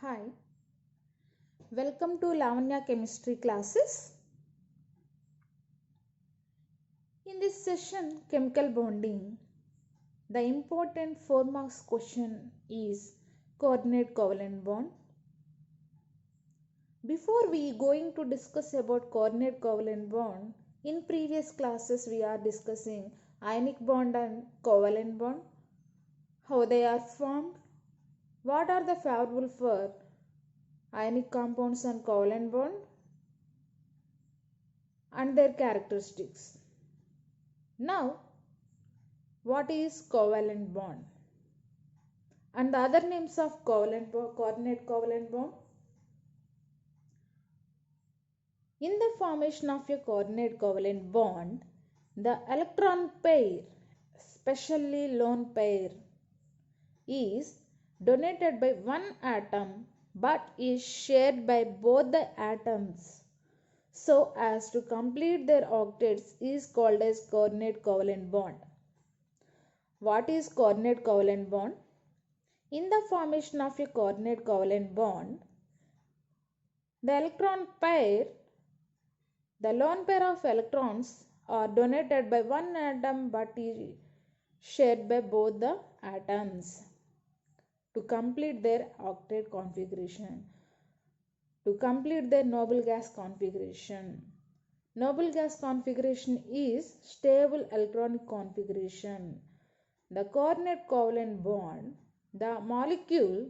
Hi, welcome to Lavanya Chemistry classes. In this session, chemical bonding, the important 4 marks question is coordinate covalent bond. Before we going to discuss about coordinate covalent bond, in previous classes we are discussing ionic bond and covalent bond, how they are formed, what are the favorable for ionic compounds and covalent bond, and their characteristics. Now, what is covalent bond? And the other names of coordinate covalent bond? In the formation of a coordinate covalent bond, the electron pair, especially lone pair, is donated by one atom but is shared by both the atoms so as to complete their octets is called as coordinate covalent bond. What is coordinate covalent bond? In the formation of a coordinate covalent bond, the electron pair, the lone pair of electrons are donated by one atom but is shared by both the atoms to complete their octet configuration, to complete their noble gas configuration. Noble gas configuration is stable electronic configuration. The coordinate covalent bond, the molecule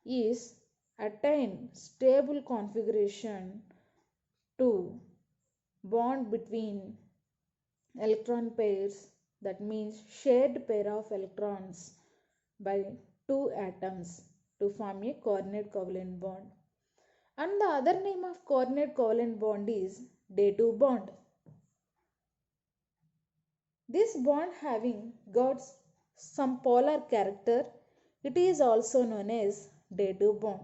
is attain stable configuration to bond between electron pairs, that means shared pair of electrons by two atoms to form a coordinate covalent bond. And the other name of coordinate covalent bond is dative bond. This bond having got some polar character, it is also known as dative bond.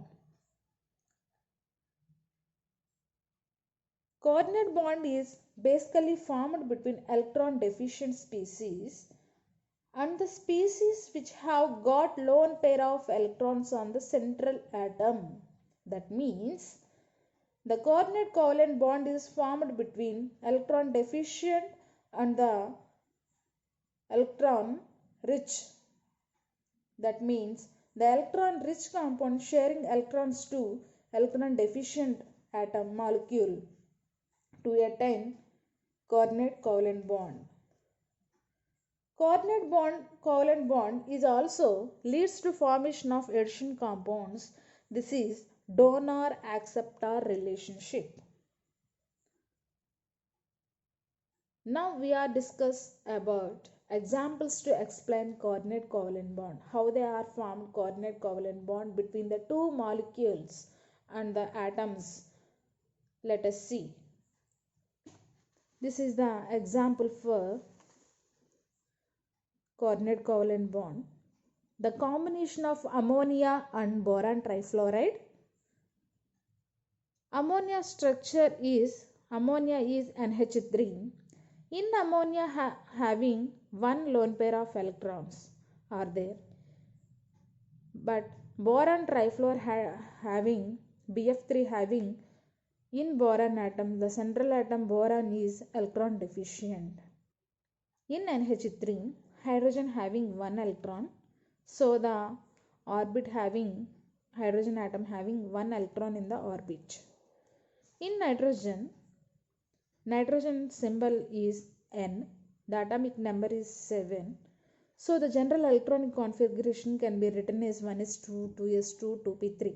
Coordinate bond is basically formed between electron deficient species and the species which have got lone pair of electrons on the central atom. That means the coordinate covalent bond is formed between electron deficient and the electron rich. That means the electron rich compound sharing electrons to electron deficient atom molecule to attain coordinate covalent bond. Coordinate covalent bond is also leads to formation of addition compounds. This is donor-acceptor relationship. Now we are discuss about examples to explain coordinate covalent bond. How they are formed coordinate covalent bond between the two molecules and the atoms. Let us see. This is the example for coordinate covalent bond. The combination of ammonia and boron trifluoride. Ammonia structure is NH3. In ammonia having one lone pair of electrons are there. But boron trifluor having BF3 having in boron atom, the central atom boron is electron deficient. In NH3, hydrogen having one electron, so the orbit having hydrogen atom having one electron in the orbit. In nitrogen symbol is N, the atomic number is 7. So the general electronic configuration can be written as 1s2, 2s2, 2p3.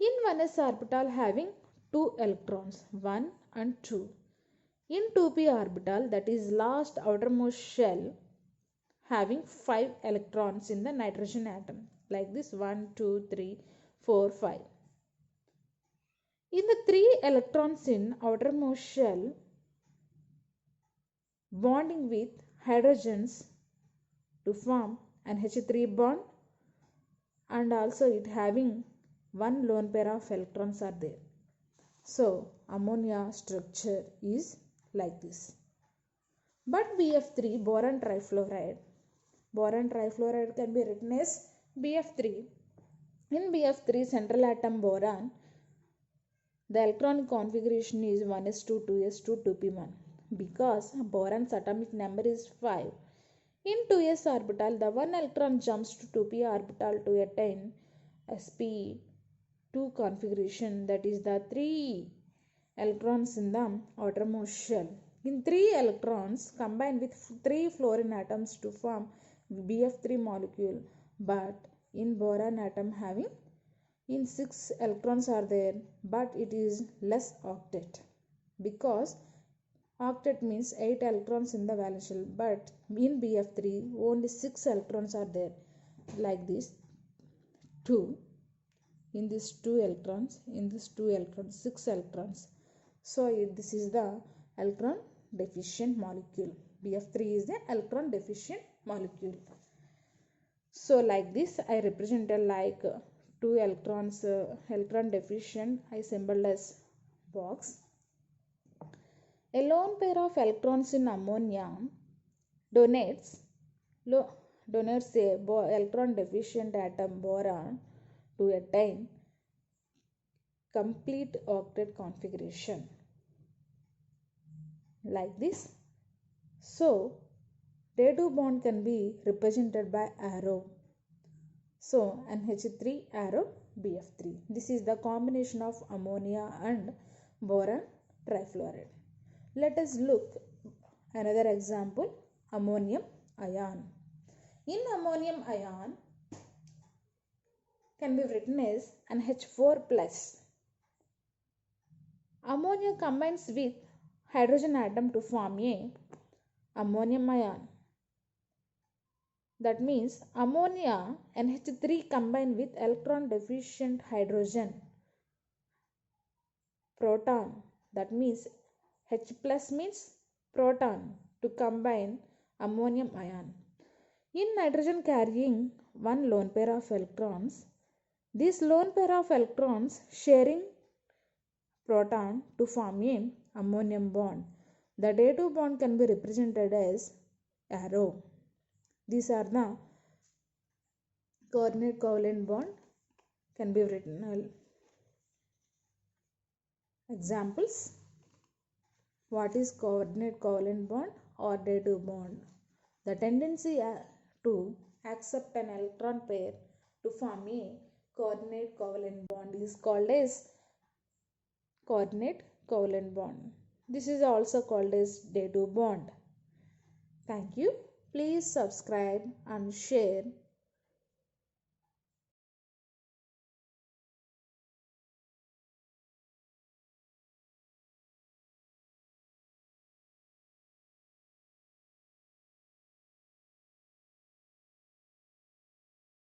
In 1s orbital having 2 electrons, 1 and 2. In 2p orbital, that is last outermost shell, having 5 electrons in the nitrogen atom, like this 1, 2, 3, 4, 5. In the 3 electrons in outermost shell, bonding with hydrogens to form an H3 bond, and also it having one lone pair of electrons are there. So ammonia structure is like this. But BF3, boron trifluoride can be written as BF3. In BF3 central atom boron, the electronic configuration is 1s2 2s2 2p1 because boron's atomic number is 5. In 2s orbital, the one electron jumps to 2p orbital to attain sp2 configuration, that is the 3 electrons in the outermost shell. In 3 electrons combine with 3 fluorine atoms to form BF3 molecule, but in boron atom having in 6 electrons are there, but it is less octet because octet means 8 electrons in the valence shell, but in BF3 only 6 electrons are there, like this 2 in this 2 electrons, in this 2 electrons 6 electrons. So this is the electron deficient molecule. BF3 is the electron deficient molecule. So like this I represented like 2 electrons electron deficient, I symbolized as box. A lone pair of electrons in ammonia donates a electron deficient atom boron to attain complete octet configuration, like this. So day2 bond can be represented by arrow. So NH3 arrow BF3. This is the combination of ammonia and boron trifluoride. Let us look another example, ammonium ion. In ammonium ion can be written as NH4 plus. Ammonia combines with hydrogen atom to form a ammonium ion. That means ammonia NH3 combined with electron deficient hydrogen proton. That means H plus means proton to combine ammonium ion. In nitrogen carrying one lone pair of electrons, this lone pair of electrons sharing proton to form a ammonium bond. The day2 bond can be represented as arrow. These are the coordinate covalent bond can be written. Examples. What is coordinate covalent bond or day2 bond? The tendency to accept an electron pair to form a coordinate covalent bond is called as coordinate covalent bond. This is also called as day2 bond. Thank you. Please subscribe and share